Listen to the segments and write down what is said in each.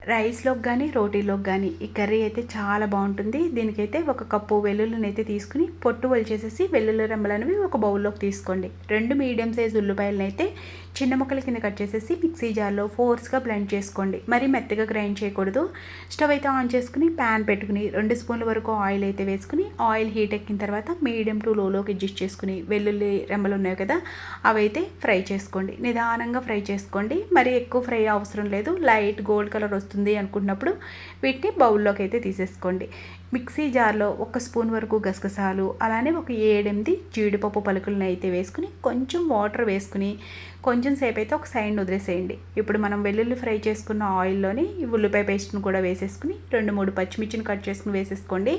రైస్‌లోకి గానీ, రోటీలోకి గానీ ఈ కర్రీ అయితే చాలా బావుంటుంది. దీనికైతే ఒక కప్పు వెల్లుల్లినైతే తీసుకొని పొట్టు ఒలిచేసేసి వెల్లుల్లి రెమ్మలనేవి ఒక బౌల్‌లోకి తీసుకోండి. 2 మీడియం సైజ్ ఉల్లిపాయలనైతే చిన్న ముక్కల కింద కట్ చేసేసి మిక్సీ జార్‌లో ఫోర్స్‌గా బ్లెండ్ చేసుకోండి. మరీ మెత్తగా గ్రైండ్ చేయకూడదు. స్టవ్ అయితే ఆన్ చేసుకొని ప్యాన్ పెట్టుకొని 2 స్పూన్ల వరకు ఆయిల్ అయితే వేసుకొని ఆయిల్ హీట్ ఎక్కిన తర్వాత మీడియం టు లోలోకి అడ్జస్ట్ చేసుకొని వెల్లుల్లి రెమ్మలు ఉన్నాయి కదా అవైతే ఫ్రై చేసుకోండి. నిదానంగా ఫ్రై చేసుకోండి. మరీ ఎక్కువ ఫ్రై అవసరం లేదు. లైట్ గోల్డ్ కలర్ వస్తుంది అనుకున్నప్పుడు వీటిని బౌల్లోకి అయితే తీసేసుకోండి. మిక్సీ జార్లో 1 స్పూన్ వరకు గసగసాలు అలానే ఒక 7-8 జీడిపప్పు పలుకులను అయితే వేసుకుని కొంచెం వాటర్ వేసుకుని కొంచెం సేపు అయితే ఒక సైడ్ వదిలేసేయండి. ఇప్పుడు మనం వెల్లుల్లి ఫ్రై చేసుకున్న ఆయిల్లోని ఈ ఉల్లిపాయ పేస్ట్ను కూడా వేసేసుకుని 2-3 పచ్చిమిర్చిని కట్ చేసుకుని వేసేసుకోండి.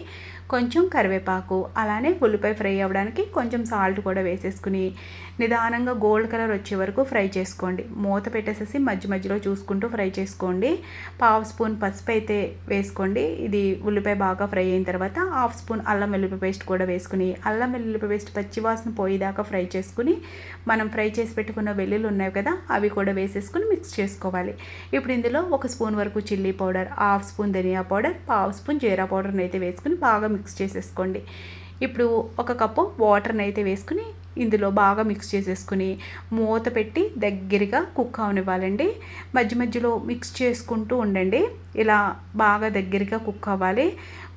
కొంచెం కరివేపాకు అలానే ఉల్లిపాయ ఫ్రై అవ్వడానికి కొంచెం సాల్ట్ కూడా వేసేసుకుని నిదానంగా గోల్డ్ కలర్ వచ్చే వరకు ఫ్రై చేసుకోండి. మూత పెట్టేసేసి మధ్య మధ్యలో చూసుకుంటూ ఫ్రై చేసుకోండి. 1/2 స్పూన్ పసుపు అయితే వేసుకోండి. ఇది ఉల్లిపాయ బాగా ఫ్రై అయిన తర్వాత 1/2 స్పూన్ అల్లం వెల్లుల్లి పేస్ట్ కూడా వేసుకుని అల్లం వెల్లుల్లి పేస్ట్ పచ్చివాసన పోయేదాకా ఫ్రై చేసుకుని మనం ఫ్రై చేసి పెట్టుకున్న వెల్లుల్లి ఉన్నాయి కదా అవి కూడా వేసేసుకుని మిక్స్ చేసుకోవాలి. ఇప్పుడు ఇందులో 1 స్పూన్ వరకు చిల్లీ పౌడర్, 1/2 స్పూన్ ధనియా పౌడర్, 1/2 స్పూన్ జీరా పౌడర్ని అయితే వేసుకుని బాగా మిక్స్ చేసేసుకోండి. ఇప్పుడు 1 కప్పు వాటర్ని అయితే వేసుకుని ఇందులో బాగా మిక్స్ చేసేసుకుని మూత పెట్టి దగ్గరగా కుక్ అవనివ్వాలండి. మధ్య మధ్యలో మిక్స్ చేసుకుంటూ ఉండండి. ఇలా బాగా దగ్గరగా కుక్ అవ్వాలి.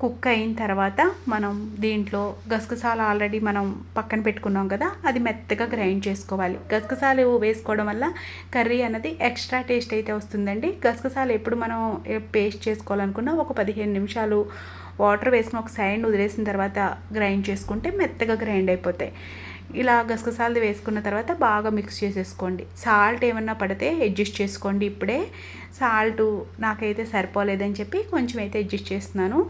కుక్ అయిన తర్వాత మనం దీంట్లో గసగసాలు ఆల్రెడీ మనం పక్కన పెట్టుకున్నాం కదా అది మెత్తగా గ్రైండ్ చేసుకోవాలి. గసగసాలు వేసుకోవడం వల్ల కర్రీ అన్నది ఎక్స్ట్రా టేస్ట్ అయితే వస్తుందండి. గసగసాలు ఎప్పుడు మనం పేస్ట్ చేసుకోవాలనుకున్నా ఒక 15 నిమిషాలు వాటర్ వేసుకుని ఒక సైడ్ వదిలేసిన తర్వాత గ్రైండ్ చేసుకుంటే మెత్తగా గ్రైండ్ అయిపోతాయి. ఇలా గసగసాలు వేసుకున్న తర్వాత బాగా మిక్స్ చేసేసుకోండి. సాల్ట్ ఏమన్నా పడితే అడ్జస్ట్ చేసుకోండి. ఇప్పుడే సాల్ట్ నాకైతే సరిపోలేదని చెప్పి కొంచెం అయితే అడ్జస్ట్ చేస్తున్నాను.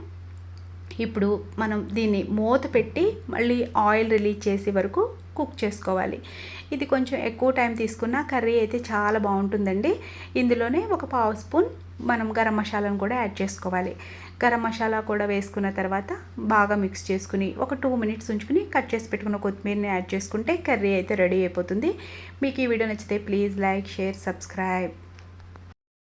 ఇప్పుడు మనం దీన్ని మూత పెట్టి మళ్ళీ ఆయిల్ రిలీజ్ చేసే వరకు కుక్ చేసుకోవాలి. ఇది కొంచెం ఎక్కువ టైం తీసుకున్న కర్రీ అయితే చాలా బాగుంటుందండి. ఇందులోనే ఒక 1/2 స్పూన్ మనం గరం మసాలాను కూడా యాడ్ చేసుకోవాలి. గరం మసాలా కూడా వేసుకున్న తర్వాత బాగా మిక్స్ చేసుకుని ఒక 2 మినిట్స్ ఉంచుకుని కట్ చేసి పెట్టుకున్న కొత్తిమీరని యాడ్ చేసుకుంటే కర్రీ అయితే రెడీ అయిపోతుంది. మీకు ఈ వీడియో నచ్చితే ప్లీజ్ లైక్, షేర్, సబ్స్క్రైబ్.